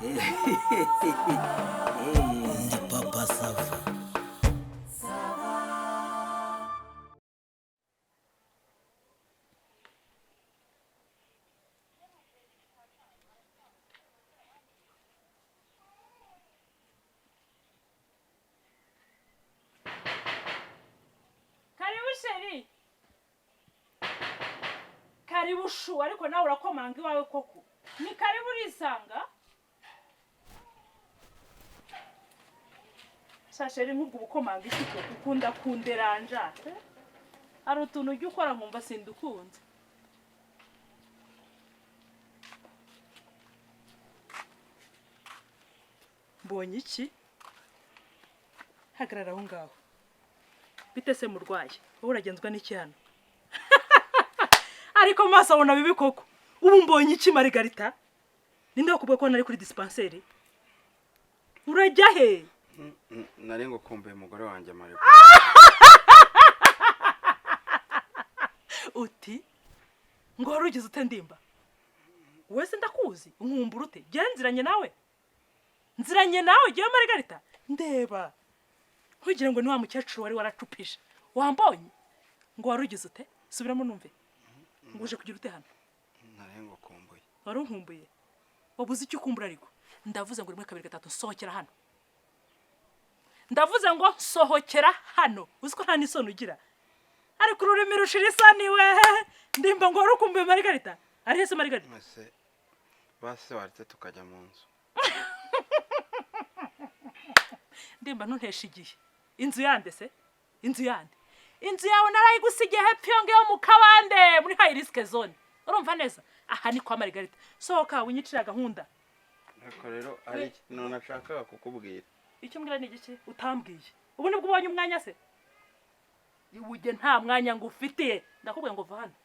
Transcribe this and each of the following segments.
Ndi papa SAVA. Karibu shu ariko nawe urakomanga iwawe koko ni karibu risanga sasheri nk'ubwo bukomanga ikiko ukunda kunderanja ari utuntu ujya ukora nkumva sindukunze mbonye iki hagarara aho ngaho bitese murwaye wowe uragenzwa n'iki hano ariko maso abona bibi koko ubu mbonye iki Marigarita ninde wakubwiye ko nari kuri dispensaire urajya he nari ngo kumbuye umugore wanjye Marigo uti ngo warugize ute ndimba wese ndakuzi nkumbura ute genziranye nawe nziranye nawe giye Marigarita ndeba kugira ngo ni wa mukecuru wari waracupisha wambonye ngo warugize ute subiramo numve nguje kugira ute hano narengo kumbuye warunkumbuye wabuze icyo ukumbura ariko ndavuze ngo rimwe kabiri gatatu sohokera hano ndavuze ngo sohokera hano uziko nta nisoni ugira ariko ururimi rushira isoni we ndimba ngo warukumbuye Marigarita ari hese Marigarita mase base warite tukajya mu nzu ndimba ntuntesha igihe inzu yande se inzu yande inzu yawe narayigusigiye hepfo yo mu kabande muri high risk zone urumva neza aha ni kwa Marigarita sohoka winyicira gahunda ariko rero ari ikintu nashakaga kukubwira icyo mbwira ni igiki utambwiye ubu nibwo ubonye umwanya se uje nta mwanya ngufitiye ndakubwiye ngo va hano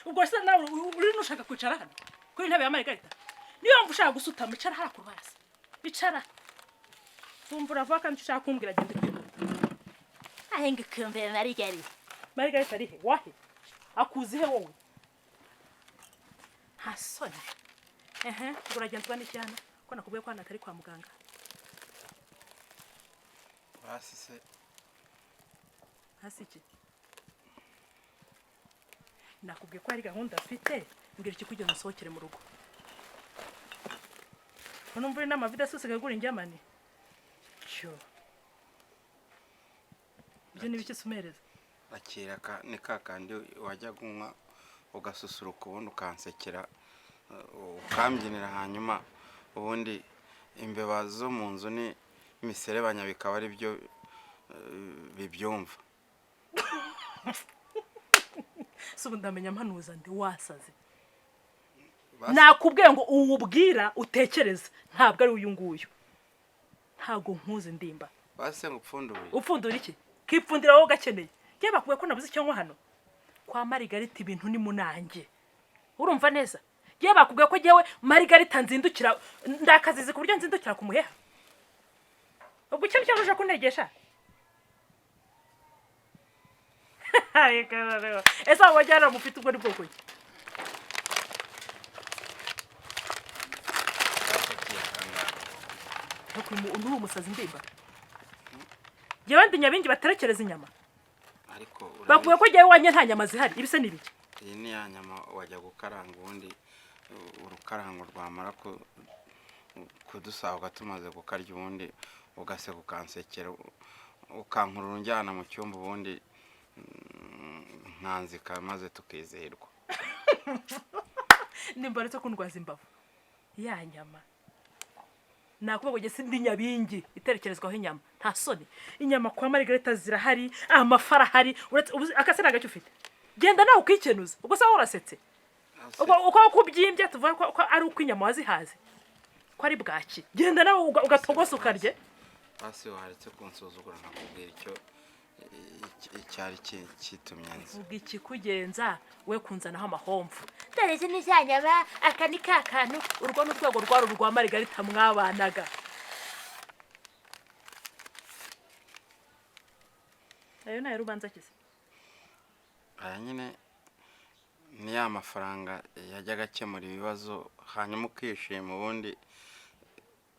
ubwo se nawe uri nushaka kwicara hano kuri intebe ya Marigarita niyo mvu ushaka gusutama icara hara kurwara bicara umva urava kandi ushaka kumbwira agende kwiba ahenga kumbe Marigarita ari he wahe akuzi he wowe hasoni uragenzwa n'icyana ko nakubwiye ko atari kwa muganga basi se hasi iki nakubwiye ko ari gahunda afite mbwira iki kugira usohokere mu rugo uno mvura n'amavida sose gagura injyamani cyo byo nibiki sumereza akira ni kakandi wajya gunywa ugasusuruka ubundi ukansekera ukambyinira hanyuma ubundi imbeba zo mu nzu ni imiserebanya bikaba ari byo bibyumva subu ndamenya mpanuza ndi wasaze nakubwiye ngo uwubwira utekereza ntabwo ari uyu nguyu ntago nkuze ndimba base ngo upfundura iki kipfundira wowe gakeneye giye bakubwiye ko nabuze icyo nkwa hano kwa Marigarita ibintu ni munange urumva neza giye bakubwiye ko giyewe Marigarita nzindukira ndakazize ku buryo nzindukira ku muheha ubwo cyane cyane kunegesha esa wajyana mufite ubwo bwoko ki umuntu umusazi ndimba yewe ndi nyabingi baterekereza inyama ariko bakuye ko giye wanye nta nyama zihari ibise nibiki iyi ni ya nyama wajya gukaranga ubundi urukarango rwamara kudusaho gatumaze gukarya ubundi ugaseka ukansekera ukankurura njyana mu cyumba ubundi nkanzika maze tukizihirwa nimbaretse ko ndwaza imbavu ya nyama nakubwo gese ndi nyabingi iterekerezwaho inyama nta soni inyama kwa Marigarita zirahari amafara hari akasera gacyo ufite genda nawe ukikenuza ubwo se urasetse uko kubyimbye tuvuga ko ari uko inyama wazihaze ko ari bwaki genda nawe ugatogosa ukarye basi waretse kunsuzugura nakubwira icyo icyari kitumye nzi vuga ikikugenza we kunzanaho amahomvu ndareze n'izanyaba aka ni ka kantu urwo n'urwego rwari urwa Marigarita mwabanaga ayo nayo rubanza kize aya nyine ni ya mafaranga yajyaga akemura ibibazo hanyuma ukishima ubundi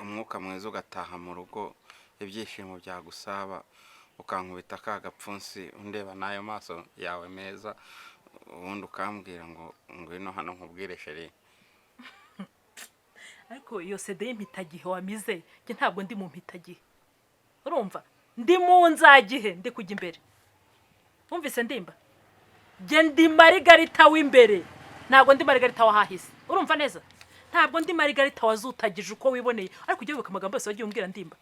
umwuka mwiza ugataha mu rugo ibyishimo byagusaba ukankubita ka gapfunsi undeba n'ayo maso yawe meza ubundi ukambwira ngo ngwino hano nkubwire sheri ariko iyo CD y'impitagihe wamize nge ntabwo ndi mu mpitagihe urumva ndi mu nzagihe ndi kujya imbere wumvise ndimba nge ndi Marigarita w'imbere ntabwo ndi Marigarita wahahise urumva neza ntabwo ndi Marigarita wazutagije uko wiboneye ariko ujye wibuka amagambo yose wagiye umbwira ndimba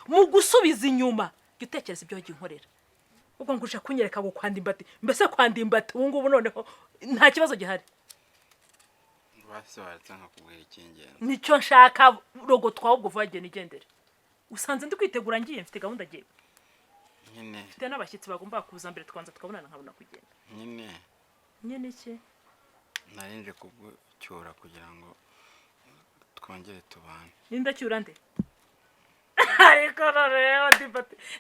mu gusubiza inyuma gitekereza ibyo wagiye unkorera ubwo ngusha kunyereka ngo kwandimbati mbese kwandimbati ubu ngubu noneho nta kibazo gihari basi waratse nkakubwira ikingenzi nicyo nshaka rogo twahubwo vuba nigendere usanze ndi kwitegura ngiye mfite gahunda agiye nyine mfite n'abashyitsi bagomba kuza mbere twanza tukabonana nkabona kugenda nyine iki narinje kugucyura kugira ngo twongere tubane nindacyura nde ariko rero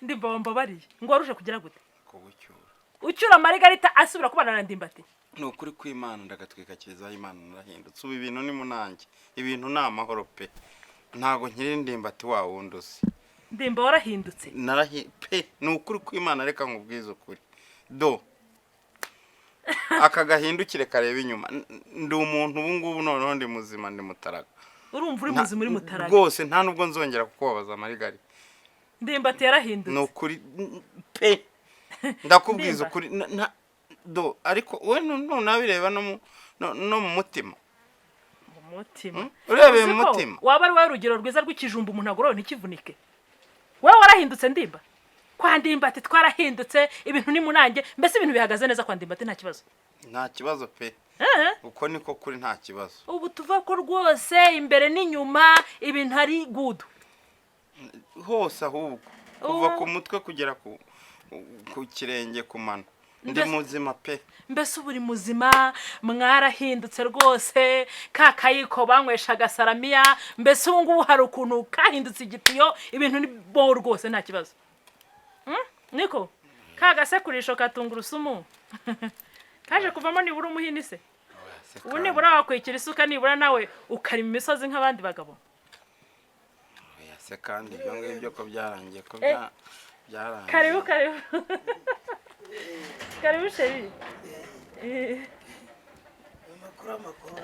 ndimba wambabariye ngo waruje kugira gute kugucyura ucyura Marigarita asubira kubana na ndimbati ni ukuri kw'Imana ndagatwikakizaho Imana narahindutse ubu ibintu ni munange ibintu ni amahoro pe ntago nkiri ndimbati wa wundi uzi ndimba warahindutse pe ni ukuri kw'Imana reka nkubwize ukuri do aka gahindukire kareba inyuma ndi umuntu ubu ngubu noneho ndi muzima ndi mutaraga urumva uri muzima uri mutaraga rwose nta nubwo nzongera kukubabaza Marigarita ndimbati yarahindutse ni ukuri pe ndakubwiza ukuri do ariko we nunabireba no mu mutima urebe mu mutima waba ari wowe urugero rwiza rw'ikijumba umuntu agorora ntikivunike wowe warahindutse ndimba kwa ndimbati twarahindutse ibintu ni munange mbese ibintu bihagaze neza kwa ndimbati nta kibazo pe uko niko kuri nta kibazo ubu tuva ko rwose imbere n'inyuma ibintu ari gudu hose ahubwo kuva ku mutwe kugera ku kirenge ku mano ndi muzima pe mbese uburi muzima mwarahindutse rwose kakayiko banywesha gasaramiya mbese ubu ngubu hari ukuntu kahindutse igitiyo ibintu ni bo rwose nta kibazo niko kagasekurisho katungurusumu kaje kuvamo nibura umuhini se ubu nibura wakwikira isuka nibura nawe ukarima imisozi nk'abandi bagabo se kandi ibyo ngibyo ko byarangiye ko byarangiye karibu karibu sheri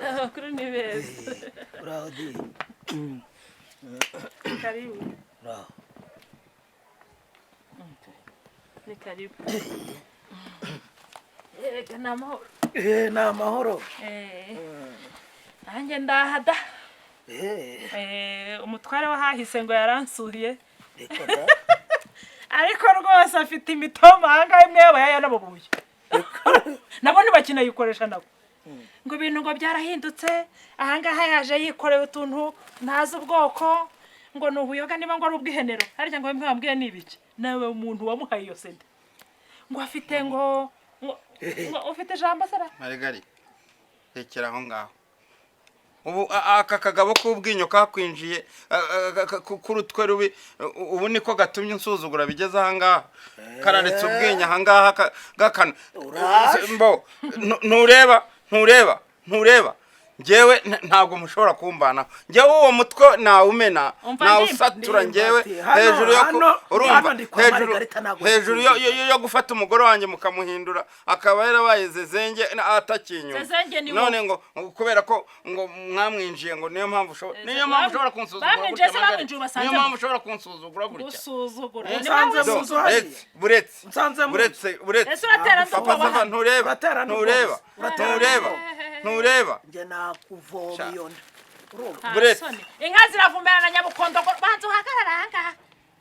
amakuru ni beza uraho di karibu uraho ni karibu ni amahoro ni amahoro nanjye ndahada umutware wahahise ngo yaransuhiye ariko rwose afite imitoma ahangaha imwe yabaye n'ababuye nabo ntibakinayikoresha nabo ngo ibintu ngo byarahindutse ahangaha yaje yikoreye utuntu ntazi ubwoko ngo ni ubuyoga niba ngo ari ubwihenero harya ngo mbwambwiye n'ibiki nawe umuntu wamuhaye iyo sede ngo afite ngo ufite ijambo sara Marigarita rekera aho ngaho ubu aka kagabo k'ubwinyo kakwinjiye kurutwe rubi ubu niko gatumye nsuzugura bigeze aha ngaha kararetse ubwinyo aha ngaha gakano ntureba ngewe ntabwo mushobora kumbanaho ngewe uwo mutwe nawumena nawusatura ngewe hejuru yo urumva hejuru yo gufata umugore wanjye mukamuhindura akaba yarabaye zezenge atakinyuma none ngo kubera ko ngo mwamwinjiye ngo niyo mpamvu ushobora kunsuzugura gutya niyo mpamvu ushobora kunsuzugura gutya buretse papa ntureba nge nakuvoma iyo inka ziravumera na nyabukondo banza uhagarara ahangaha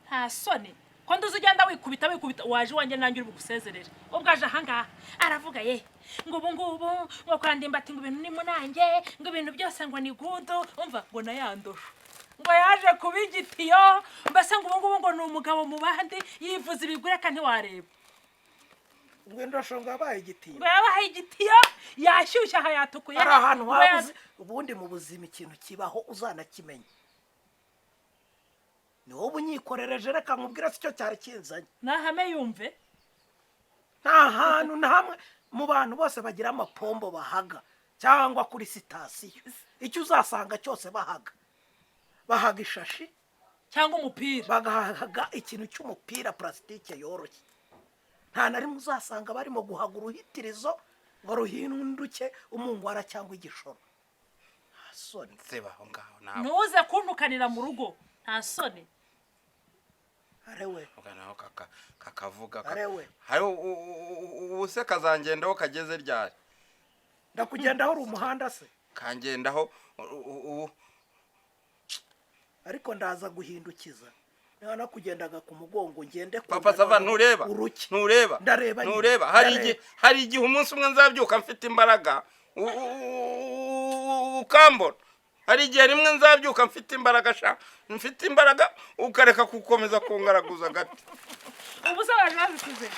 nta soni ko nduzi ugenda wikubita waje wanjye nanjye uri bugusezerere ubwo aje ahangaha aravuga ye ngo ubu ngubu ngo kwa ndimbati ngo ibintu ni munange ngo ibintu byose ngo ni gudu umva ngo nayandusha ngo yaje kuba igitiyo mbese ngo ubu ngubu ngo ni umugabo mu bandi yivuza ibigureka ntiwareba ngwendo shonga yabaye igitiyo yabaye igitiyo yashyushye aha yatukuye ari ahantu habuze ubundi mu buzima ikintu kibaho uzanakimenya ni wowe unyikorereje reka nkubwira si cyo cyari kinzanye nahame yumve nta hantu na hamwe mu bantu bose bagira amapombo bahaga cyangwa kuri sitasiyo icyo uzasanga cyose bahaga ishashi cyangwa umupira bagahaga ikintu cy'umupira plastique yoroshye nta na rimwe uzasanga barimo guhaga uruhitirizo ngo ruhinduke umungwara cyangwa igishoro nta soni seba aho ngaho nawe ntuze kuntukanira mu rugo nta soni arewe naho kakavuga arewe hari ubuse kazangendaho kageze ryari ndakugendaho uri umuhanda se kangendaho ariko ndaza guhindukiza niba nakugendaga ku mugongo ngende papa sava ntureba ntureba hari igihe umunsi umwe nzabyuka mfite imbaraga ukambona hari igihe rimwe nzabyuka mfite imbaraga ukareka gukomeza kungaraguza gati ubu se baje bazisize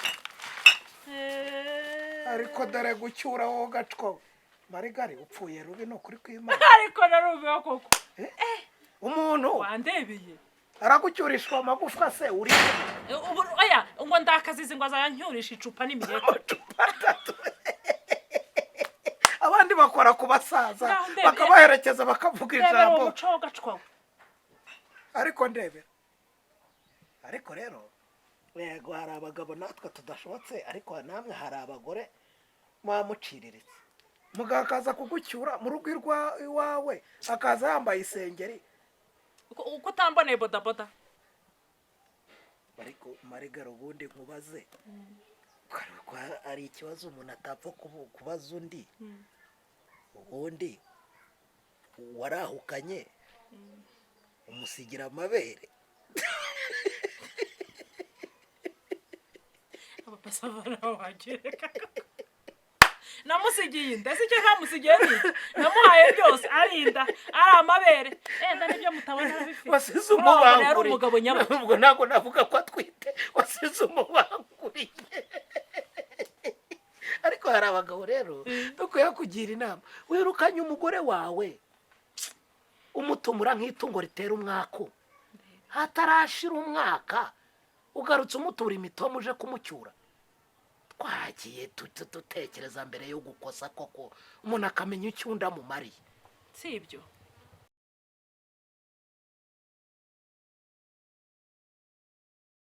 ariko dore gucyura wowe gacwo marigari upfuye rubi no kuri kwimana ariko narubiho koko umuntu wandebeye aragucyurishwa amagufwa se uri oya ngo ndakazizi ngo azanyurisha icupa n'imireko abandi bakora ku basaza bakabaherekeza bakavuga ijambo ariko ndebe ariko rero yego hari abagabo natwe tudashobotse ariko namwe hari abagore mwamuciriritse mugabo akaza kugucyura mu rugo iwawe akaza yambaye isengeri uko utamboneye bodaboda ariko marigara ubundi nkubaze ari ikibazo umuntu atapfa kubaza undi ubundi warahukanye umusigira amabere abapasavana wagereka namusigiye inda si cyo ntamusigiye n'iki namuhaye byose arinda ari amabere nibyo mutabona bifite wasize umubanguriye ari umugabo nyabaki ubwo ntabwo navuga ko atwite wasize umubanguriye ariko hari abagabo rero dukwiye kugira inama wirukanye umugore wawe umutumura nk'itungo ritera umwako hatarashira umwaka ugarutse umutura imitomo uje kumucyura twagiye dutekereza mbere yo gukosa koko umuntu akamenya icyo undi amumariye si ibyo